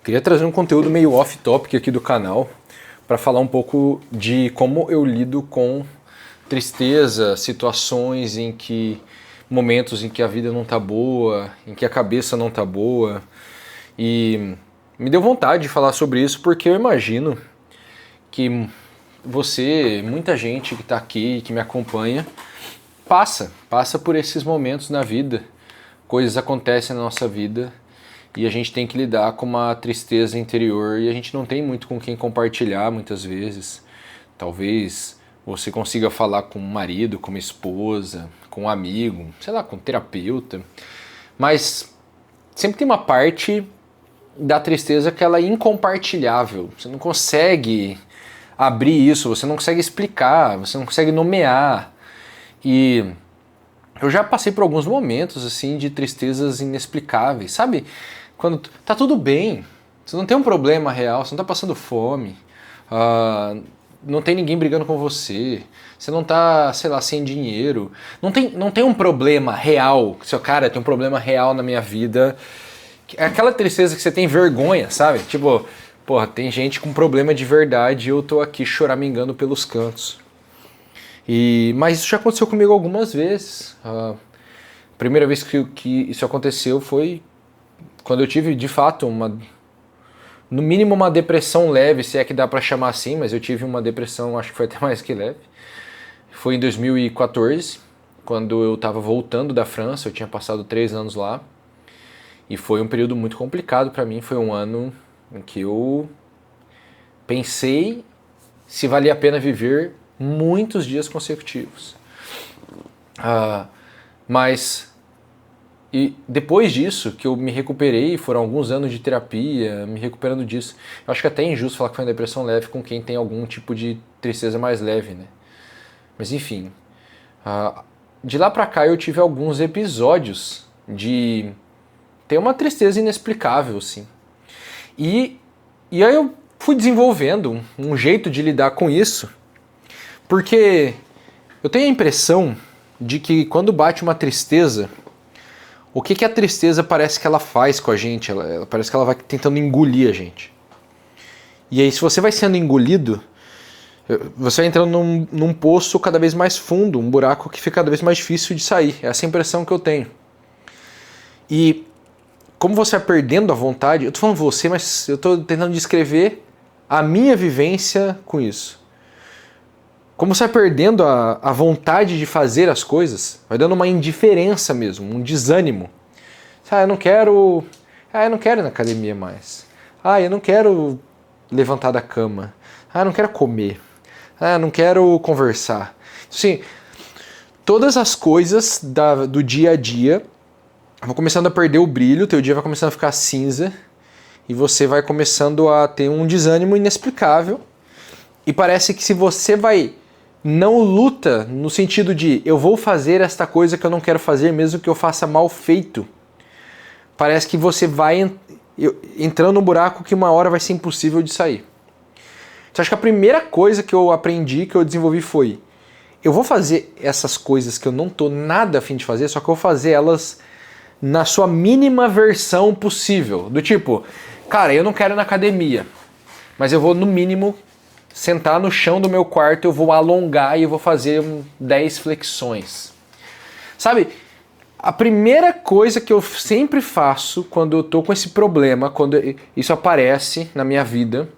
Queria trazer um conteúdo meio off-topic aqui do canal para falar um pouco de como eu lido com tristeza, situações em que momentos em que a vida não tá boa, em que a cabeça não tá boa. E me deu vontade de falar sobre isso porque eu imagino que você, muita gente que está aqui, que me acompanha, passa por esses momentos na vida. Coisas acontecem na nossa vida e a gente tem que lidar com uma tristeza interior e a gente não tem muito com quem compartilhar muitas vezes. Talvez você consiga falar com um marido, com uma esposa, com um amigo, sei lá, com um terapeuta, mas sempre tem uma parte da tristeza que ela é incompartilhável. Você não consegue abrir isso, você não consegue explicar, você não consegue nomear. E eu já passei por alguns momentos assim de tristezas inexplicáveis, sabe? Quando tá tudo bem, você não tem um problema real, você não tá passando fome, não tem ninguém brigando com você, você não tá, sei lá, sem dinheiro, não tem um problema real, seu cara, tem um problema real na minha vida. É aquela tristeza que você tem vergonha, sabe? Tipo, porra, tem gente com problema de verdade e eu tô aqui choramingando pelos cantos. Mas isso já aconteceu comigo algumas vezes. A primeira vez que isso aconteceu foi quando eu tive, de fato, no mínimo uma depressão leve, se é que dá pra chamar assim, mas eu tive uma depressão, acho que foi até mais que leve. Foi em 2014, quando eu tava voltando da França, eu tinha passado 3 anos lá. E foi um período muito complicado pra mim, foi um ano em que eu pensei se valia a pena viver muitos dias consecutivos. E depois disso, que eu me recuperei, foram alguns anos de terapia, me recuperando disso. Eu acho que até é injusto falar que foi uma depressão leve com quem tem algum tipo de tristeza mais leve, né? Mas enfim, de lá pra cá eu tive alguns episódios de ter uma tristeza inexplicável, assim. E aí eu fui desenvolvendo um jeito de lidar com isso, porque eu tenho a impressão de que quando bate uma tristeza, o que a tristeza parece que ela faz com a gente? Ela parece que ela vai tentando engolir a gente. E aí se você vai sendo engolido, você vai entrando num poço cada vez mais fundo, um buraco que fica cada vez mais difícil de sair. É essa a impressão que eu tenho. E como você vai perdendo a vontade, eu tô falando você, mas eu tô tentando descrever a minha vivência com isso. Como você vai perdendo a vontade de fazer as coisas, vai dando uma indiferença mesmo, um desânimo. Eu não quero ir na academia mais. Eu não quero levantar da cama. Eu não quero comer. Eu não quero conversar. Assim, todas as coisas do dia a dia vão começando a perder o brilho, teu dia vai começando a ficar cinza e você vai começando a ter um desânimo inexplicável. E parece que se você não luta no sentido de eu vou fazer esta coisa que eu não quero fazer, mesmo que eu faça mal feito, parece que você vai entrando num buraco que uma hora vai ser impossível de sair. Então acho que a primeira coisa que eu aprendi, que eu desenvolvi foi: eu vou fazer essas coisas que eu não tô nada a fim de fazer, só que eu vou fazer elas na sua mínima versão possível. Do tipo, cara, eu não quero ir na academia, mas eu vou no mínimo sentar no chão do meu quarto, eu vou alongar e eu vou fazer 10 flexões. Sabe, a primeira coisa que eu sempre faço quando eu tô com esse problema, quando isso aparece na minha vida,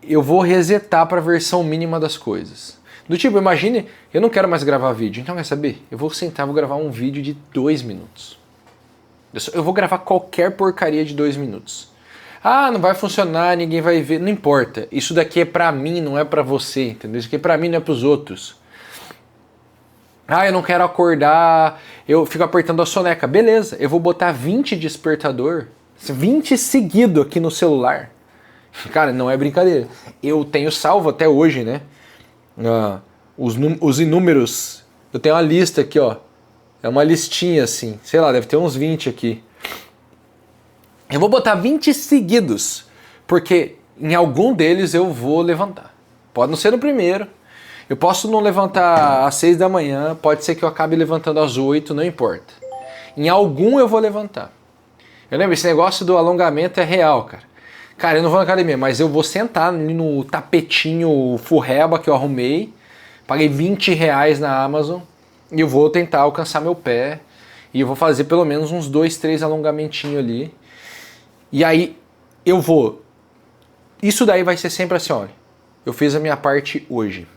eu vou resetar para a versão mínima das coisas. Do tipo, imagine, eu não quero mais gravar vídeo, então quer saber? Eu vou sentar, vou gravar um vídeo de 2 minutos. Eu vou gravar qualquer porcaria de 2 minutos. Não vai funcionar, ninguém vai ver, não importa. Isso daqui é pra mim, não é pra você, entendeu? Isso aqui é pra mim, não é pros outros. Eu não quero acordar, eu fico apertando a soneca. Beleza, eu vou botar 20 despertador, 20 seguido aqui no celular. Cara, não é brincadeira. Eu tenho salvo até hoje, né? Os inúmeros. Eu tenho uma lista aqui, ó. É uma listinha assim, sei lá, deve ter uns 20 aqui. Eu vou botar 20 seguidos, porque em algum deles eu vou levantar. Pode não ser no primeiro. Eu posso não levantar às 6 da manhã, pode ser que eu acabe levantando às 8, não importa. Em algum eu vou levantar. Eu lembro, esse negócio do alongamento é real, cara. Cara, eu não vou na academia, mas eu vou sentar ali no tapetinho furreba que eu arrumei, paguei R$ 20 na Amazon, e eu vou tentar alcançar meu pé, e eu vou fazer pelo menos uns 2, 3 alongamentinhos ali. E aí eu vou... Isso daí vai ser sempre assim, olha, eu fiz a minha parte hoje.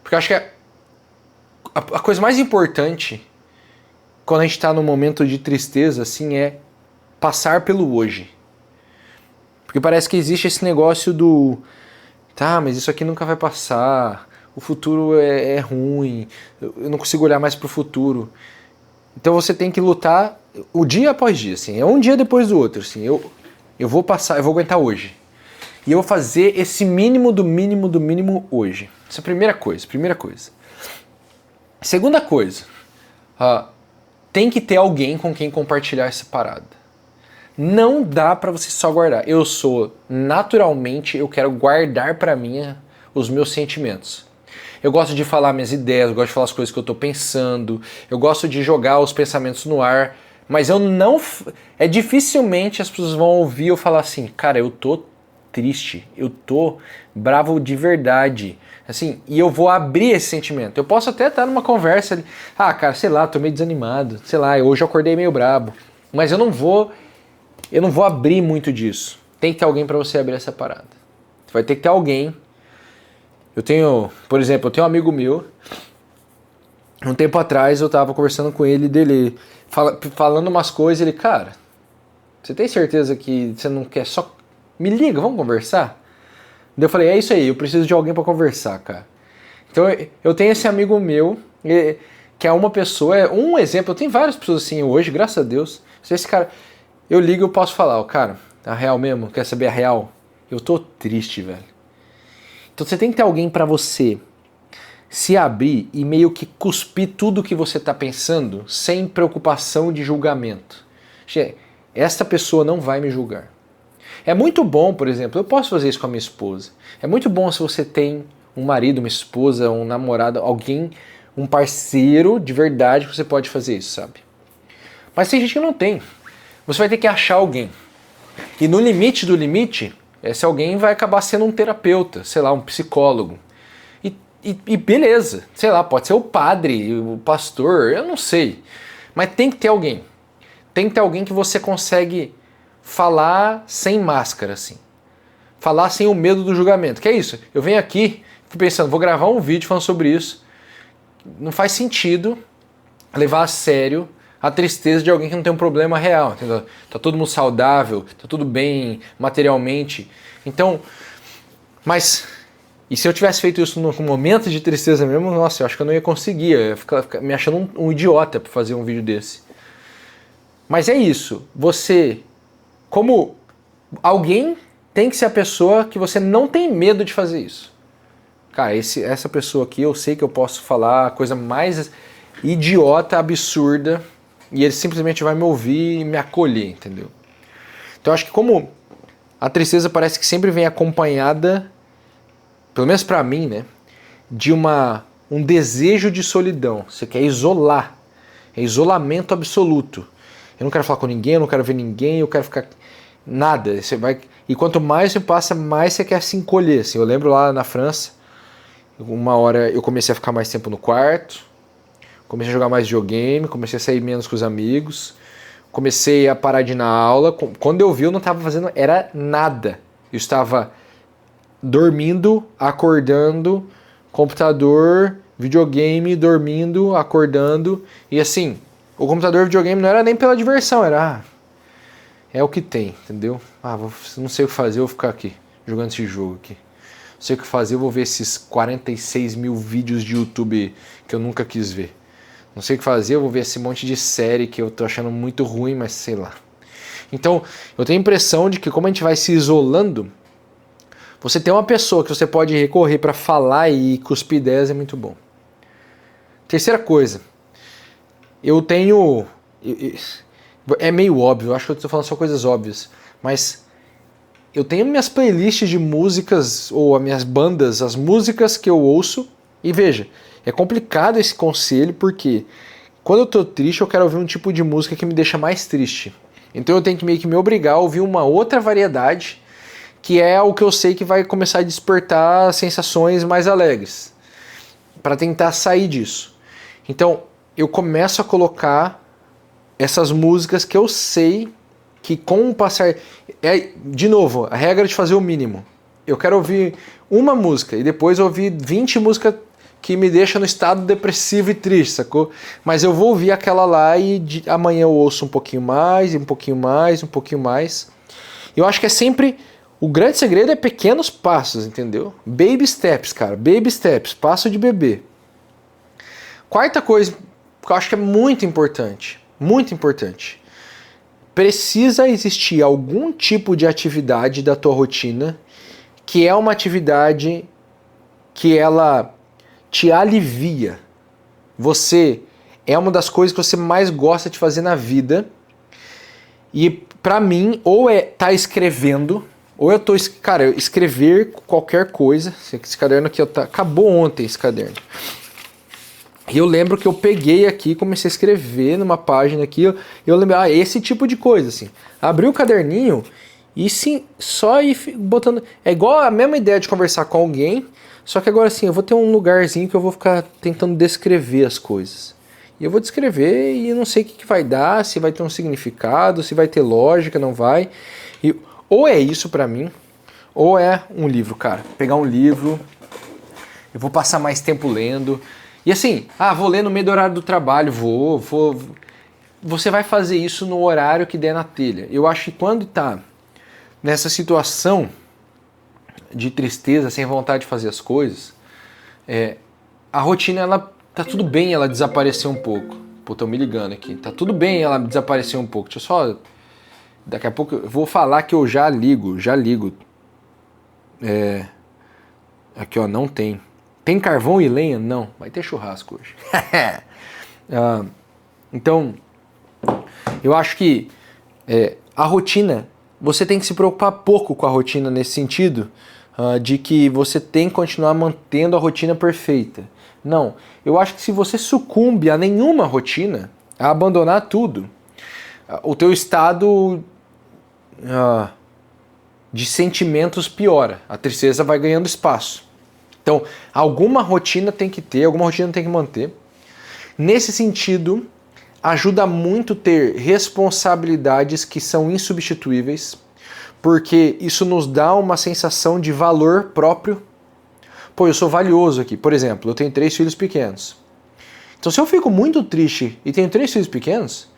Porque eu acho que a coisa mais importante quando a gente está num momento de tristeza, assim, é passar pelo hoje. Porque parece que existe esse negócio do... Tá, mas isso aqui nunca vai passar, o futuro é ruim, eu não consigo olhar mais pro futuro. Então você tem que lutar o dia após dia, assim, é um dia depois do outro, assim, eu vou passar, eu vou aguentar hoje. E eu vou fazer esse mínimo do mínimo do mínimo hoje. Essa é a primeira coisa, Segunda coisa, tem que ter alguém com quem compartilhar essa parada. Não dá pra você só guardar. Eu sou, naturalmente, eu quero guardar pra mim os meus sentimentos. Eu gosto de falar minhas ideias, eu gosto de falar as coisas que eu tô pensando, eu gosto de jogar os pensamentos no ar, mas eu não... dificilmente as pessoas vão ouvir eu falar assim, cara, eu tô triste, eu tô bravo de verdade, assim, e eu vou abrir esse sentimento. Eu posso até estar numa conversa ali, cara, sei lá, tô meio desanimado, sei lá, hoje eu acordei meio brabo, mas eu não vou abrir muito disso. Tem que ter alguém pra você abrir essa parada. Você vai ter que ter alguém. Por exemplo, eu tenho um amigo meu, um tempo atrás eu tava conversando com ele, dele falando umas coisas, ele, cara, você tem certeza que você não quer só... Me liga, vamos conversar? Daí eu falei, é isso aí, eu preciso de alguém pra conversar, cara. Então eu tenho esse amigo meu, que é uma pessoa, é um exemplo, eu tenho várias pessoas assim hoje, graças a Deus. Se esse cara, eu ligo, eu posso falar, cara, a real mesmo, quer saber a real? Eu tô triste, velho. Então você tem que ter alguém pra você se abrir e meio que cuspir tudo que você tá pensando sem preocupação de julgamento. Esta pessoa não vai me julgar. É muito bom, por exemplo, eu posso fazer isso com a minha esposa. É muito bom se você tem um marido, uma esposa, um namorado, alguém, um parceiro de verdade que você pode fazer isso, sabe? Mas tem gente que não tem. Você vai ter que achar alguém. E no limite do limite, esse alguém vai acabar sendo um terapeuta, sei lá, um psicólogo. E beleza, sei lá, pode ser o padre, o pastor, eu não sei. Mas tem que ter alguém. Tem que ter alguém que você consegue falar sem máscara, assim. Falar sem o medo do julgamento. Que é isso? Eu venho aqui, fico pensando, vou gravar um vídeo falando sobre isso. Não faz sentido levar a sério a tristeza de alguém que não tem um problema real, entendeu? Tá todo mundo saudável, tá tudo bem materialmente. Então, mas... E se eu tivesse feito isso num momento de tristeza mesmo, nossa, eu acho que eu não ia conseguir. Eu ia ficar me achando um idiota pra fazer um vídeo desse. Mas é isso. Você, como alguém, tem que ser a pessoa que você não tem medo de fazer isso. Cara, essa pessoa aqui, eu sei que eu posso falar a coisa mais idiota, absurda, e ele simplesmente vai me ouvir e me acolher, entendeu? Então eu acho que como a tristeza parece que sempre vem acompanhada, pelo menos pra mim, né, de um desejo de solidão. Você quer isolar. É isolamento absoluto. Eu não quero falar com ninguém, eu não quero ver ninguém, eu quero ficar... Nada. E quanto mais você passa, mais você quer se encolher. Assim, eu lembro lá na França, uma hora eu comecei a ficar mais tempo no quarto, comecei a jogar mais videogame, comecei a sair menos com os amigos, comecei a parar de ir na aula. Quando eu vi, eu não estava fazendo era nada. Eu estava dormindo, acordando, computador, videogame, dormindo, acordando. E assim, o computador e o videogame não era nem pela diversão, era... é o que tem, entendeu? Não sei o que fazer, eu vou ficar aqui, jogando esse jogo aqui. Não sei o que fazer, eu vou ver esses 46 mil vídeos de YouTube que eu nunca quis ver. Não sei o que fazer, eu vou ver esse monte de série que eu tô achando muito ruim, mas sei lá. Então, eu tenho a impressão de que como a gente vai se isolando, você ter uma pessoa que você pode recorrer para falar e cuspir ideias é muito bom. Terceira coisa, eu tenho... É meio óbvio, eu acho que eu estou falando só coisas óbvias, mas eu tenho minhas playlists de músicas, ou as minhas bandas, as músicas que eu ouço, e veja, é complicado esse conselho porque quando eu tô triste eu quero ouvir um tipo de música que me deixa mais triste. Então eu tenho que meio que me obrigar a ouvir uma outra variedade, que é o que eu sei que vai começar a despertar sensações mais alegres, para tentar sair disso. Então eu começo a colocar essas músicas que eu sei que com o passar... de novo, a regra de fazer o mínimo. Eu quero ouvir uma música e depois ouvir 20 músicas que me deixam no estado depressivo e triste, sacou? Mas eu vou ouvir aquela lá e amanhã eu ouço um pouquinho mais, e um pouquinho mais, um pouquinho mais. Eu acho que é sempre... O grande segredo é pequenos passos, entendeu? Baby steps, cara. Baby steps. Passo de bebê. Quarta coisa que eu acho que é muito importante. Muito importante. Precisa existir algum tipo de atividade da tua rotina que é uma atividade que ela te alivia. Você é uma das coisas que você mais gosta de fazer na vida. E pra mim, ou é tá escrevendo, ou eu tô... Cara, escrever qualquer coisa. Esse caderno aqui acabou ontem, esse caderno. E eu lembro que eu peguei aqui, comecei a escrever numa página aqui, eu lembro, esse tipo de coisa, assim. Abri o caderninho e sim, só ir botando... É igual a mesma ideia de conversar com alguém, só que agora assim, eu vou ter um lugarzinho que eu vou ficar tentando descrever as coisas. E eu vou descrever e eu não sei o que vai dar, se vai ter um significado, se vai ter lógica, não vai. E, ou é isso pra mim, ou é um livro, cara. Pegar um livro, eu vou passar mais tempo lendo... E assim, vou ler no meio do horário do trabalho, vou. Você vai fazer isso no horário que der na telha. Eu acho que quando tá nessa situação de tristeza, sem vontade de fazer as coisas, a rotina, ela tá tudo bem ela desaparecer um pouco. Pô, estão me ligando aqui. Tá tudo bem ela desaparecer um pouco. Deixa eu só... Daqui a pouco eu vou falar que eu já ligo. Aqui, ó, não tem. Tem carvão e lenha? Não. Vai ter churrasco hoje. Então, eu acho que a rotina, você tem que se preocupar pouco com a rotina nesse sentido, de que você tem que continuar mantendo a rotina perfeita. Não. Eu acho que se você sucumbe a nenhuma rotina, a abandonar tudo, o teu estado de sentimentos piora. A tristeza vai ganhando espaço. Então, alguma rotina tem que ter, alguma rotina tem que manter. Nesse sentido, ajuda muito ter responsabilidades que são insubstituíveis, porque isso nos dá uma sensação de valor próprio. Pô, eu sou valioso aqui. Por exemplo, eu tenho 3 filhos pequenos. Então, se eu fico muito triste e tenho 3 filhos pequenos,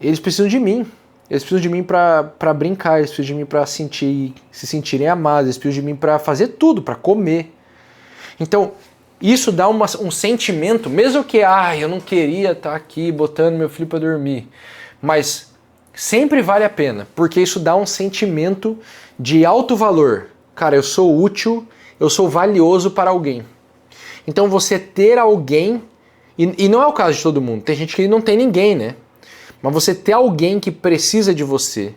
eles precisam de mim. Eles precisam de mim para brincar, eles precisam de mim para se sentirem amados, eles precisam de mim para fazer tudo, para comer. Então, isso dá um sentimento, mesmo que, eu não queria estar aqui botando meu filho para dormir, mas sempre vale a pena, porque isso dá um sentimento de alto valor. Cara, eu sou útil, eu sou valioso para alguém. Então, você ter alguém, e não é o caso de todo mundo, tem gente que não tem ninguém, né? Mas você ter alguém que precisa de você,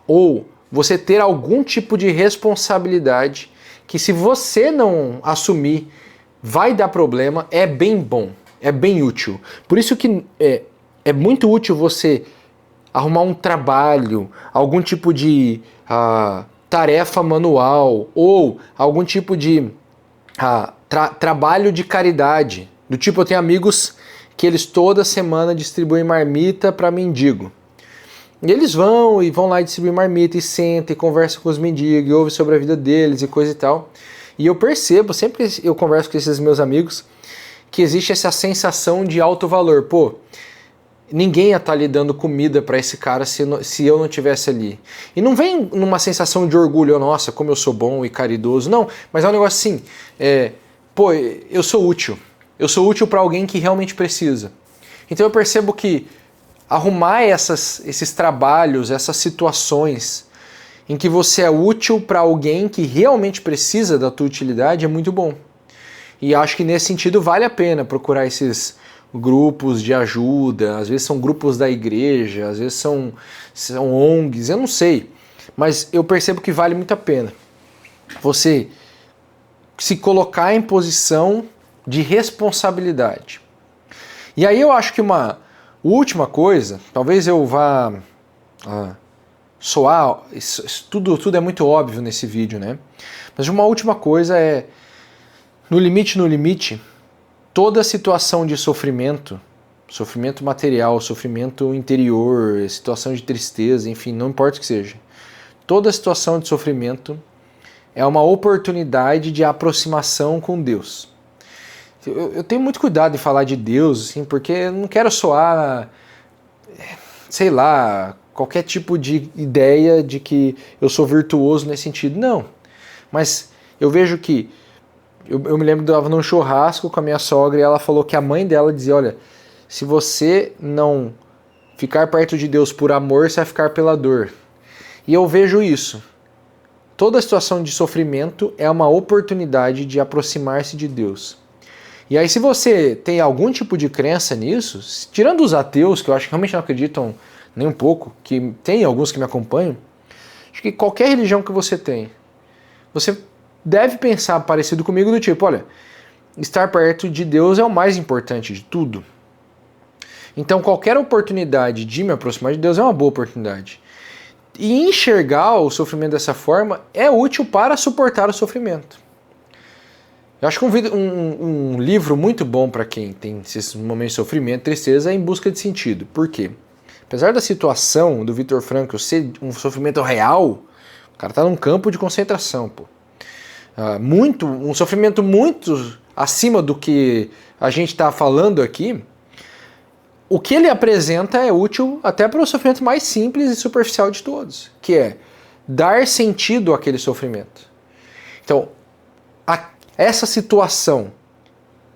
ou você ter algum tipo de responsabilidade que se você não assumir, vai dar problema, é bem bom, é bem útil. Por isso que é muito útil você arrumar um trabalho, algum tipo de tarefa manual, ou algum tipo de trabalho de caridade. Do tipo, eu tenho amigos que eles toda semana distribuem marmita para mendigo. E eles vão lá e distribuem marmita e sentam e conversam com os mendigos e ouvem sobre a vida deles e coisa e tal. E eu percebo, sempre que eu converso com esses meus amigos, que existe essa sensação de alto valor. Pô, ninguém ia estar lhe dando comida para esse cara se eu não estivesse ali. E não vem numa sensação de orgulho, nossa, como eu sou bom e caridoso. Não, mas é um negócio assim, pô, eu sou útil. Eu sou útil para alguém que realmente precisa. Então eu percebo que arrumar esses trabalhos, essas situações em que você é útil para alguém que realmente precisa da tua utilidade é muito bom. E acho que nesse sentido vale a pena procurar esses grupos de ajuda, às vezes são grupos da igreja, às vezes são ONGs, eu não sei. Mas eu percebo que vale muito a pena você se colocar em posição de responsabilidade. E aí eu acho que uma última coisa, talvez eu vá soar, tudo é muito óbvio nesse vídeo, né? Mas uma última coisa é, no limite, toda situação de sofrimento material, sofrimento interior, situação de tristeza, enfim, não importa o que seja, toda situação de sofrimento é uma oportunidade de aproximação com Deus. Eu tenho muito cuidado em falar de Deus, assim, porque eu não quero soar, sei lá, qualquer tipo de ideia de que eu sou virtuoso nesse sentido. Não. Mas eu vejo que, eu me lembro que eu estava num churrasco com a minha sogra e ela falou que a mãe dela dizia, olha, se você não ficar perto de Deus por amor, você vai ficar pela dor. E eu vejo isso. Toda situação de sofrimento é uma oportunidade de aproximar-se de Deus. E aí se você tem algum tipo de crença nisso, tirando os ateus, que eu acho que realmente não acreditam nem um pouco, que tem alguns que me acompanham, acho que qualquer religião que você tem, você deve pensar parecido comigo do tipo, olha, estar perto de Deus é o mais importante de tudo. Então qualquer oportunidade de me aproximar de Deus é uma boa oportunidade. E enxergar o sofrimento dessa forma é útil para suportar o sofrimento. Eu acho que um livro muito bom para quem tem esses momentos de sofrimento, tristeza, é Em Busca de Sentido. Por quê? Apesar da situação do Viktor Frankl ser um sofrimento real, o cara está num campo de concentração, pô. Um sofrimento muito acima do que a gente está falando aqui. O que ele apresenta é útil até para o sofrimento mais simples e superficial de todos, que é dar sentido àquele sofrimento. Então, essa situação,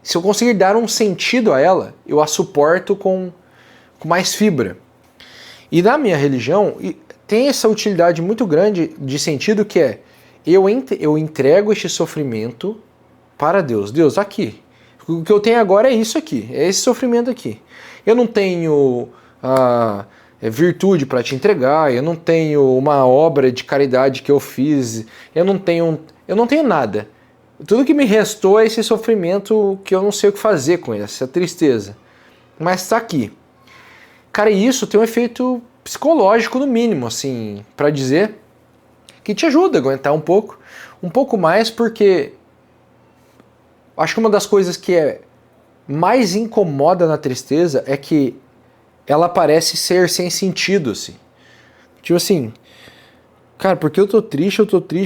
se eu conseguir dar um sentido a ela, eu a suporto com mais fibra. E na minha religião, tem essa utilidade muito grande de sentido que é, eu entrego este sofrimento para Deus. Deus, aqui. O que eu tenho agora é isso aqui, é esse sofrimento aqui. Eu não tenho virtude para te entregar, eu não tenho uma obra de caridade que eu fiz, eu não tenho nada. Tudo que me restou é esse sofrimento que eu não sei o que fazer com ele, essa tristeza. Mas está aqui. Cara, e isso tem um efeito psicológico no mínimo, assim, para dizer que te ajuda a aguentar um pouco mais, porque acho que uma das coisas que mais incomoda na tristeza é que ela parece ser sem sentido, assim. Tipo assim, cara, porque eu tô triste,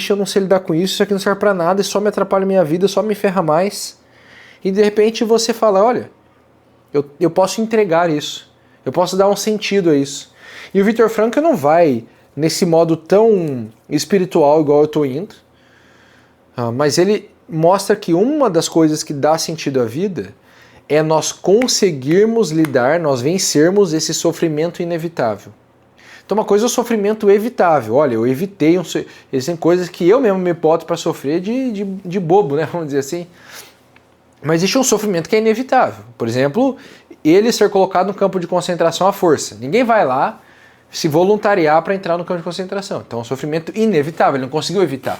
eu não sei lidar com isso aqui não serve pra nada, só me atrapalha a minha vida, só me ferra mais. E de repente você fala, olha, eu posso entregar isso, eu posso dar um sentido a isso. E o Viktor Frankl não vai nesse modo tão espiritual igual eu tô indo, mas ele mostra que uma das coisas que dá sentido à vida é nós conseguirmos lidar, nós vencermos esse sofrimento inevitável. Então uma coisa é o sofrimento evitável. Olha, eu evitei, existem coisas que eu mesmo me boto para sofrer de bobo, né? Vamos dizer assim. Mas existe um sofrimento que é inevitável. Por exemplo, ele ser colocado no campo de concentração à força. Ninguém vai lá se voluntariar para entrar no campo de concentração. Então é um sofrimento inevitável, ele não conseguiu evitar.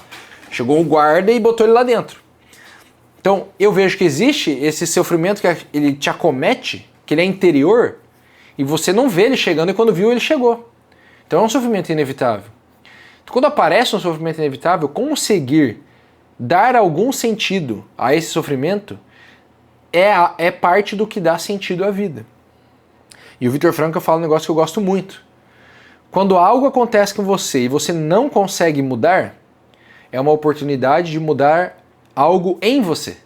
Chegou um guarda e botou ele lá dentro. Então eu vejo que existe esse sofrimento que ele te acomete, que ele é interior, e você não vê ele chegando, e quando viu ele chegou. Então é um sofrimento inevitável. Então, quando aparece um sofrimento inevitável, conseguir dar algum sentido a esse sofrimento é parte do que dá sentido à vida. E o Viktor Frankl fala um negócio que eu gosto muito. Quando algo acontece com você e você não consegue mudar, é uma oportunidade de mudar algo em você.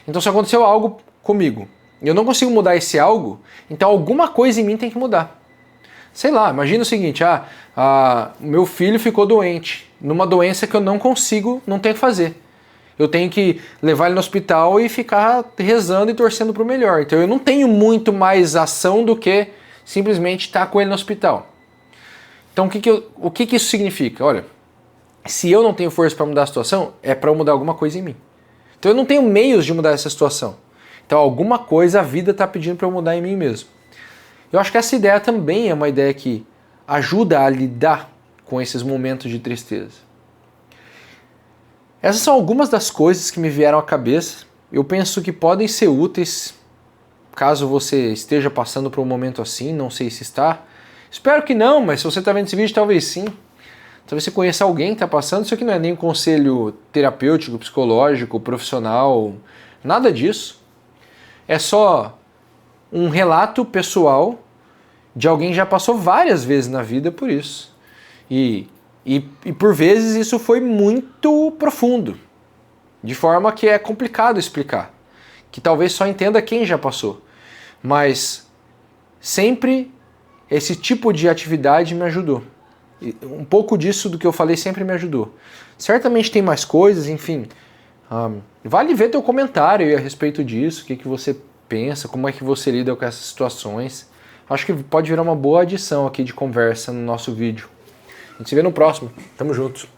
Então se aconteceu algo comigo, e eu não consigo mudar esse algo, então alguma coisa em mim tem que mudar. Sei lá, imagina o seguinte, meu filho ficou doente, numa doença que eu não consigo, não tenho o que fazer. Eu tenho que levar ele no hospital e ficar rezando e torcendo para o melhor. Então eu não tenho muito mais ação do que simplesmente estar com ele no hospital. Então o que isso significa? Olha, se eu não tenho força para mudar a situação, é para eu mudar alguma coisa em mim. Então eu não tenho meios de mudar essa situação. Então alguma coisa a vida está pedindo para eu mudar em mim mesmo. Eu acho que essa ideia também é uma ideia que ajuda a lidar com esses momentos de tristeza. Essas são algumas das coisas que me vieram à cabeça. Eu penso que podem ser úteis caso você esteja passando por um momento assim, não sei se está. Espero que não, mas se você está vendo esse vídeo, talvez sim. Talvez você conheça alguém que está passando. Isso aqui não é nem um conselho terapêutico, psicológico, profissional, nada disso. É só um relato pessoal de alguém que já passou várias vezes na vida por isso. E por vezes isso foi muito profundo, de forma que é complicado explicar, que talvez só entenda quem já passou. Mas sempre esse tipo de atividade me ajudou. Um pouco disso do que eu falei sempre me ajudou. Certamente tem mais coisas, enfim. Vale ver teu comentário aí a respeito disso, o que você pensa, como é que você lida com essas situações. Acho que pode virar uma boa adição aqui de conversa no nosso vídeo. A gente se vê no próximo. Tamo junto.